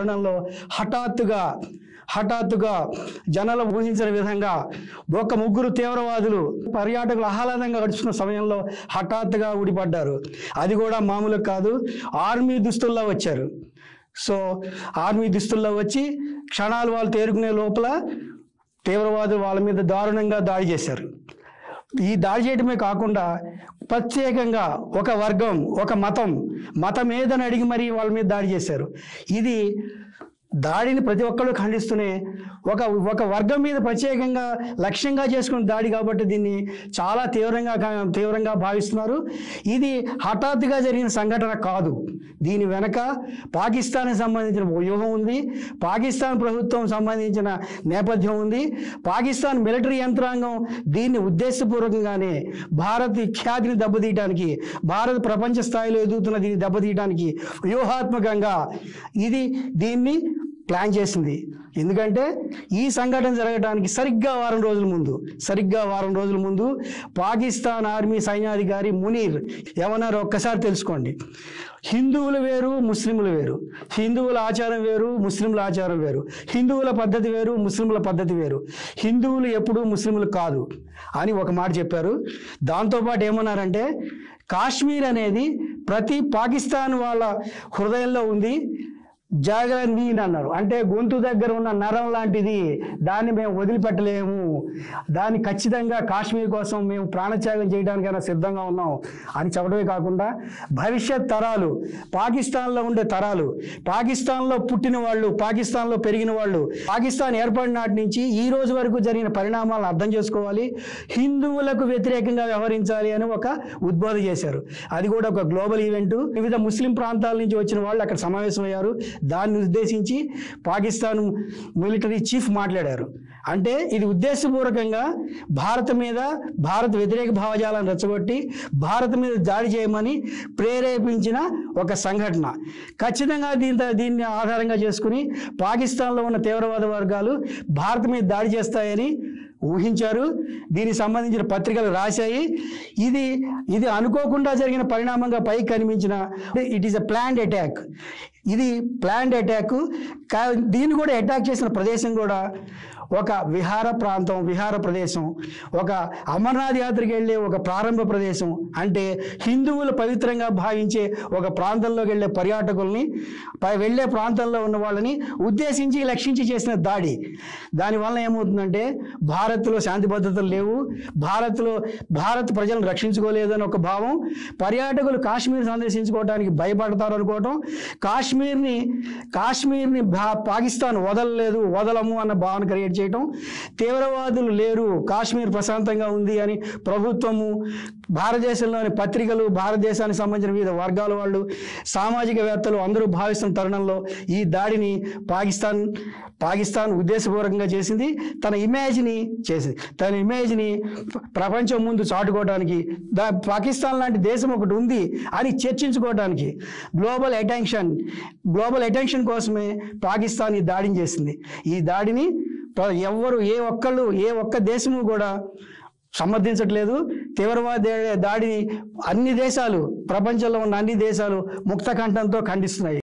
తరుణంలో హఠాత్తుగా జనాలు ఊహించిన విధంగా ఒక ముగ్గురు తీవ్రవాదులు పర్యాటకులు ఆహ్లాదంగా గడుచుకున్న సమయంలో హఠాత్తుగా ఊడిపడ్డారు. అది కూడా మామూలు కాదు, ఆర్మీ దుస్తుల్లో వచ్చారు. సో ఆర్మీ దుస్తుల్లో వచ్చి క్షణాలు వాళ్ళు తేరుకునే లోపల తీవ్రవాదులు వాళ్ళ మీద దారుణంగా దాడి చేశారు. ఈ దాడి చేయడమే కాకుండా ప్రత్యేకంగా ఒక వర్గం, ఒక మతం ఏదని అడిగి మరీ వాళ్ళ మీద దాడి చేశారు. ఇది దాడిని ప్రతి ఒక్కరు ఖండిస్తూనే ఒక వర్గం మీద ప్రత్యేకంగా లక్ష్యంగా చేసుకున్న దాడి కాబట్టి దీన్ని చాలా తీవ్రంగా భావిస్తున్నారు. ఇది హఠాత్తుగా జరిగిన సంఘటన కాదు. దీని వెనక పాకిస్తాన్కి సంబంధించిన వ్యూహం ఉంది, పాకిస్తాన్ ప్రభుత్వం సంబంధించిన నేపథ్యం ఉంది. పాకిస్తాన్ మిలిటరీ యంత్రాంగం దీన్ని ఉద్దేశపూర్వకంగానే భారత్ ఖ్యాతిని దెబ్బతీయడానికి, భారత్ ప్రపంచ స్థాయిలో ఎదుగుతున్న దీన్ని దెబ్బతీయడానికి వ్యూహాత్మకంగా దీన్ని ప్లాన్ చేసింది. ఎందుకంటే ఈ సంఘటన జరగడానికి సరిగ్గా వారం రోజుల ముందు పాకిస్తాన్ ఆర్మీ సైన్యాధికారి మునీర్ ఏమన్నారో ఒక్కసారి తెలుసుకోండి. హిందువులు వేరు, ముస్లింలు వేరు, హిందువుల ఆచారం వేరు, ముస్లింల ఆచారం వేరు, హిందువుల పద్ధతి వేరు, ముస్లింల పద్ధతి వేరు, హిందువులు ఎప్పుడూ ముస్లింలు కాదు అని ఒక మాట చెప్పారు. దాంతోపాటు ఏమన్నారంటే కాశ్మీర్ అనేది ప్రతి పాకిస్తాన్ వాళ్ళ హృదయంలో ఉంది, జాగ్రత్త నీన్ అన్నారు. అంటే గొంతు దగ్గర ఉన్న నరం లాంటిది, దాన్ని మేము వదిలిపెట్టలేము, దాన్ని ఖచ్చితంగా కాశ్మీర్ కోసం మేము ప్రాణత్యాగం చేయడానికైనా సిద్ధంగా ఉన్నాం అని చెప్పడమే కాకుండా భవిష్యత్ తరాలు, పాకిస్తాన్లో ఉండే తరాలు, పాకిస్తాన్లో పుట్టిన వాళ్ళు, పాకిస్తాన్లో పెరిగిన వాళ్ళు, పాకిస్తాన్ ఏర్పడిన నాటి నుంచి ఈ రోజు వరకు జరిగిన పరిణామాలను అర్థం చేసుకోవాలి, హిందువులకు వ్యతిరేకంగా వ్యవహరించాలి అని ఒక ఉద్బోధ చేశారు. అది కూడా ఒక గ్లోబల్ ఈవెంట్. వివిధ ముస్లిం ప్రాంతాల నుంచి వచ్చిన వాళ్ళు అక్కడ సమావేశమయ్యారు. దాన్ని ఉద్దేశించి పాకిస్తాన్ మిలిటరీ చీఫ్ మాట్లాడారు. అంటే ఇది ఉద్దేశపూర్వకంగా భారత వ్యతిరేక భావజాలను రెచ్చగొట్టి భారత్ మీద దాడి చేయమని ప్రేరేపించిన ఒక సంఘటన. ఖచ్చితంగా దీన్ని ఆధారంగా చేసుకుని పాకిస్తాన్లో ఉన్న తీవ్రవాద వర్గాలు భారత్ మీద దాడి చేస్తాయని ఊహించారు. దీనికి సంబంధించిన పత్రికలు రాశాయి. ఇది అనుకోకుండా జరిగిన పరిణామంగా పైకి కనిపించిన it is a planned attack. ఇది ప్లాన్డ్ అటాక్. దీన్ని కూడా అటాక్ చేసిన ప్రదేశం కూడా ఒక విహార ప్రదేశం, ఒక అమర్నాథ్ యాత్రకి వెళ్ళే ఒక ప్రారంభ ప్రదేశం. అంటే హిందువులు పవిత్రంగా భావించే ఒక ప్రాంతంలోకి వెళ్ళే పర్యాటకుల్ని, వెళ్ళే ప్రాంతంలో ఉన్న వాళ్ళని ఉద్దేశించి లక్షించి చేసిన దాడి. దానివల్ల ఏమవుతుందంటే భారత్లో శాంతి భద్రతలు లేవు, భారత్ ప్రజలను రక్షించుకోలేదు అని ఒక భావం, పర్యాటకులు కాశ్మీర్ సందర్శించుకోవడానికి భయపడతారు అనుకోవటం, కాశ్మీర్ని పాకిస్తాన్ వదలము అన్న భావన క్రియేట్ చేయటం, తీవ్రవాదులు లేరు, కాశ్మీర్ ప్రశాంతంగా ఉంది అని ప్రభుత్వము, భారతదేశంలోని పత్రికలు, భారతదేశానికి సంబంధించిన వివిధ వర్గాల వాళ్ళు, సామాజికవేత్తలు అందరూ భావిస్తున్న తరుణంలో ఈ దాడిని పాకిస్తాన్ ఉద్దేశపూర్వకంగా చేసింది. తన ఇమేజ్ని ప్రపంచం ముందు చాటుకోవడానికి, పాకిస్తాన్ లాంటి దేశం ఒకటి ఉంది అని చర్చించుకోవడానికి, గ్లోబల్ అటెన్షన్ కోసమే పాకిస్తాన్ ఈ దాడిని చేసింది. ఈ దాడిని ఏ ఒక్క దేశము కూడా సమర్థించట్లేదు. తీవ్రవాద దాడిని ప్రపంచంలో ఉన్న అన్ని దేశాలు ముక్త కంఠంతో ఖండిస్తున్నాయి.